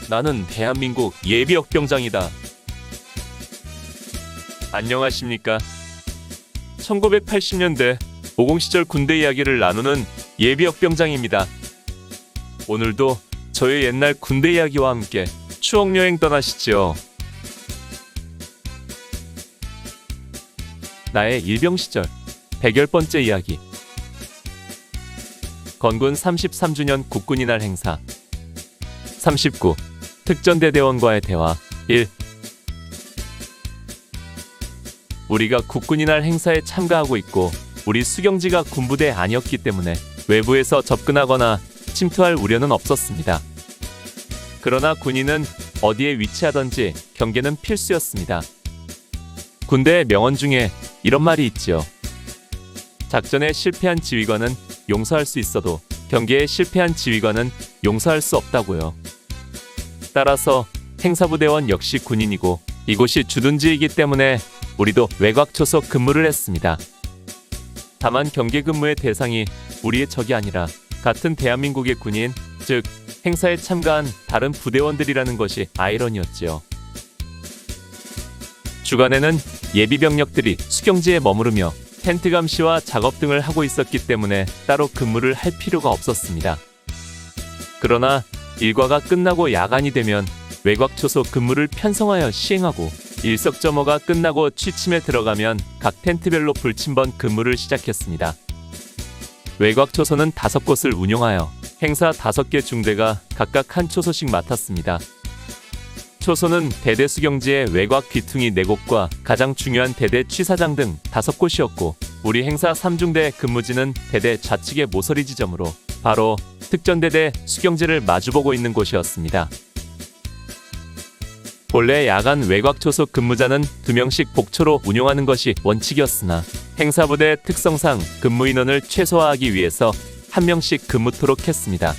나는 대한민국 예비역병장이다. 안녕하십니까. 1980년대 50 시절 군대 이야기를 나누는 예비역병장입니다. 오늘도 저의 옛날 군대 이야기와 함께 추억여행 떠나시죠. 나의 일병 시절 110번째 이야기. 건군 33주년 국군이날 행사. 39. 특전대대원과의 대화 1. 우리가 국군이날 행사에 참가하고 있고 우리 수경지가 군부대 아니었기 때문에 외부에서 접근하거나 침투할 우려는 없었습니다. 그러나 군인은 어디에 위치하든지 경계는 필수였습니다. 군대의 명언 중에 이런 말이 있지요. 작전에 실패한 지휘관은 용서할 수 있어도 경계에 실패한 지휘관은 용서할 수 없다고요. 따라서 행사부대원 역시 군인이고 이곳이 주둔지이기 때문에 우리도 외곽초소 근무를 했습니다. 다만 경계 근무의 대상이 우리의 적이 아니라 같은 대한민국의 군인, 즉 행사에 참가한 다른 부대원들이라는 것이 아이러니였지요. 주간에는 예비병력들이 수경지에 머무르며 텐트 감시와 작업 등을 하고 있었기 때문에 따로 근무를 할 필요가 없었습니다. 그러나 일과가 끝나고 야간이 되면 외곽초소 근무를 편성하여 시행하고 일석점호가 끝나고 취침에 들어가면 각 텐트별로 불침번 근무를 시작했습니다. 외곽초소는 5곳을 운영하여 행사 5개 중대가 각각 한 초소씩 맡았습니다. 초소는 대대 수경지의 외곽 귀퉁이 4곳과 가장 중요한 대대 취사장 등 5곳이었고 우리 행사 3중대 근무지는 대대 좌측의 모서리 지점으로 바로 특전대대 수경지를 마주보고 있는 곳이었습니다. 본래 야간 외곽초소 근무자는 2명씩 복초로 운용하는 것이 원칙이었으나 행사부대 특성상 근무 인원을 최소화하기 위해서 1명씩 근무토록 했습니다.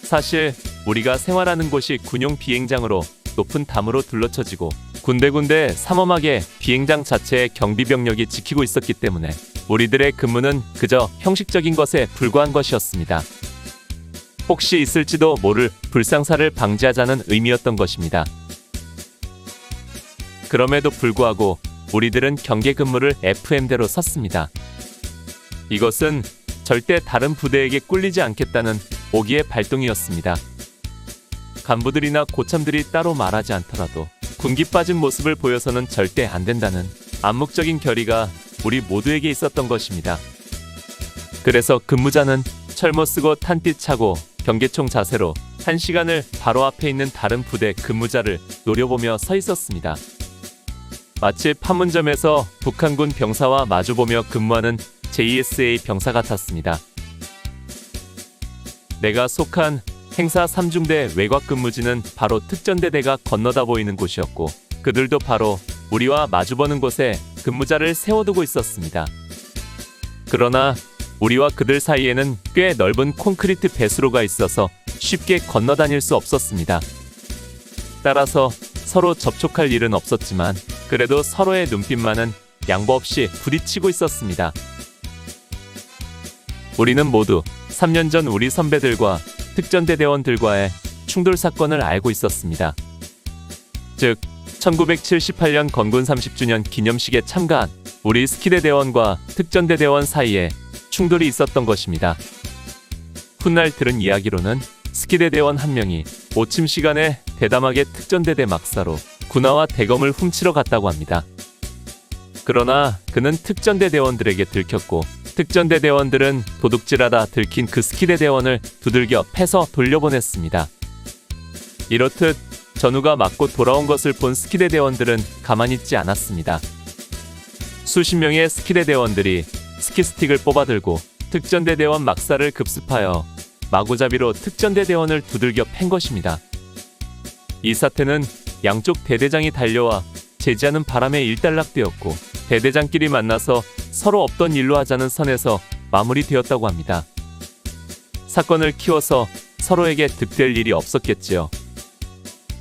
사실 우리가 생활하는 곳이 군용 비행장으로 높은 담으로 둘러쳐지고 군데군데 삼엄하게 비행장 자체의 경비병력이 지키고 있었기 때문에 우리들의 근무는 그저 형식적인 것에 불과한 것이었습니다. 혹시 있을지도 모를 불상사를 방지하자는 의미였던 것입니다. 그럼에도 불구하고 우리들은 경계 근무를 FM대로 섰습니다. 이것은 절대 다른 부대에게 꿀리지 않겠다는 오기의 발동이었습니다. 간부들이나 고참들이 따로 말하지 않더라도 군기 빠진 모습을 보여서는 절대 안 된다는 암묵적인 결의가 우리 모두에게 있었던 것입니다. 그래서 근무자는 철모 쓰고 탄띠 차고 경계총 자세로 1시간을 바로 앞에 있는 다른 부대 근무자를 노려보며 서 있었습니다. 마치 판문점에서 북한군 병사와 마주보며 근무하는 JSA 병사 같았습니다. 내가 속한 행사 3중대 외곽 근무지는 바로 특전대대가 건너다 보이는 곳이었고 그들도 바로 우리와 마주보는 곳에 근무자를 세워두고 있었습니다. 그러나 우리와 그들 사이에는 꽤 넓은 콘크리트 배수로가 있어서 쉽게 건너다닐 수 없었습니다. 따라서 서로 접촉할 일은 없었지만 그래도 서로의 눈빛만은 양보 없이 부딪히고 있었습니다. 우리는 모두 3년 전 우리 선배들과 특전대대원들과의 충돌 사건을 알고 있었습니다. 즉 1978년 건군 30주년 기념식에 참가한 우리 스키대대원과 특전대대원 사이에 충돌이 있었던 것입니다. 훗날 들은 이야기로는 스키대대원 한 명이 오침 시간에 대담하게 특전대대 막사로 군화와 대검을 훔치러 갔다고 합니다. 그러나 그는 특전대대원들에게 들켰고 특전대대원들은 도둑질하다 들킨 그 스키대대원을 두들겨 패서 돌려보냈습니다. 이렇듯 전우가 맞고 돌아온 것을 본 스키대대원들은 가만히 있지 않았습니다. 수십 명의 스키대대원들이 스키스틱을 뽑아들고 특전대대원 막사를 급습하여 마구잡이로 특전대대원을 두들겨 팬 것입니다. 이 사태는 양쪽 대대장이 달려와 제지하는 바람에 일단락되었고 대대장끼리 만나서 서로 없던 일로 하자는 선에서 마무리되었다고 합니다. 사건을 키워서 서로에게 득될 일이 없었겠지요.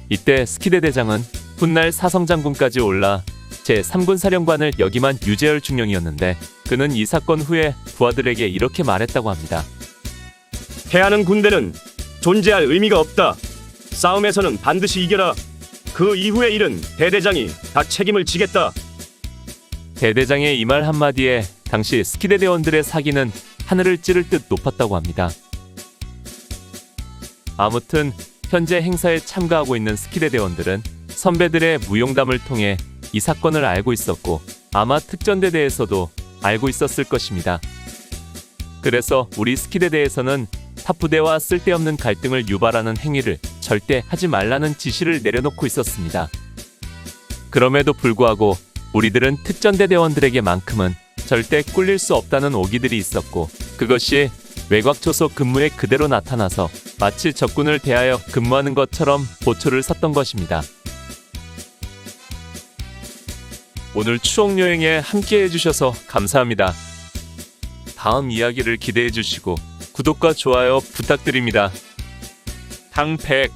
이때 스키대대장은 훗날 사성장군까지 올라 제3군 사령관을 역임한 유재열 중령이었는데 그는 이 사건 후에 부하들에게 이렇게 말했다고 합니다. 패하는 군대는 존재할 의미가 없다. 싸움에서는 반드시 이겨라. 그 이후의 일은 대대장이 다 책임을 지겠다. 대대장의 이 말 한마디에 당시 스키대 대원들의 사기는 하늘을 찌를 듯 높았다고 합니다. 아무튼 현재 행사에 참가하고 있는 스키대 대원들은 선배들의 무용담을 통해 이 사건을 알고 있었고 아마 특전대대에서도 알고 있었을 것입니다. 그래서 우리 스키대대에서는 탑부대와 쓸데없는 갈등을 유발하는 행위를 절대 하지 말라는 지시를 내려놓고 있었습니다. 그럼에도 불구하고 우리들은 특전대대원들에게만큼은 절대 꿀릴 수 없다는 오기들이 있었고 그것이 외곽초소 근무에 그대로 나타나서 마치 적군을 대하여 근무하는 것처럼 보초를 섰던 것입니다. 오늘 추억여행에 함께 해주셔서 감사합니다. 다음 이야기를 기대해 주시고 구독과 좋아요 부탁드립니다. 탕백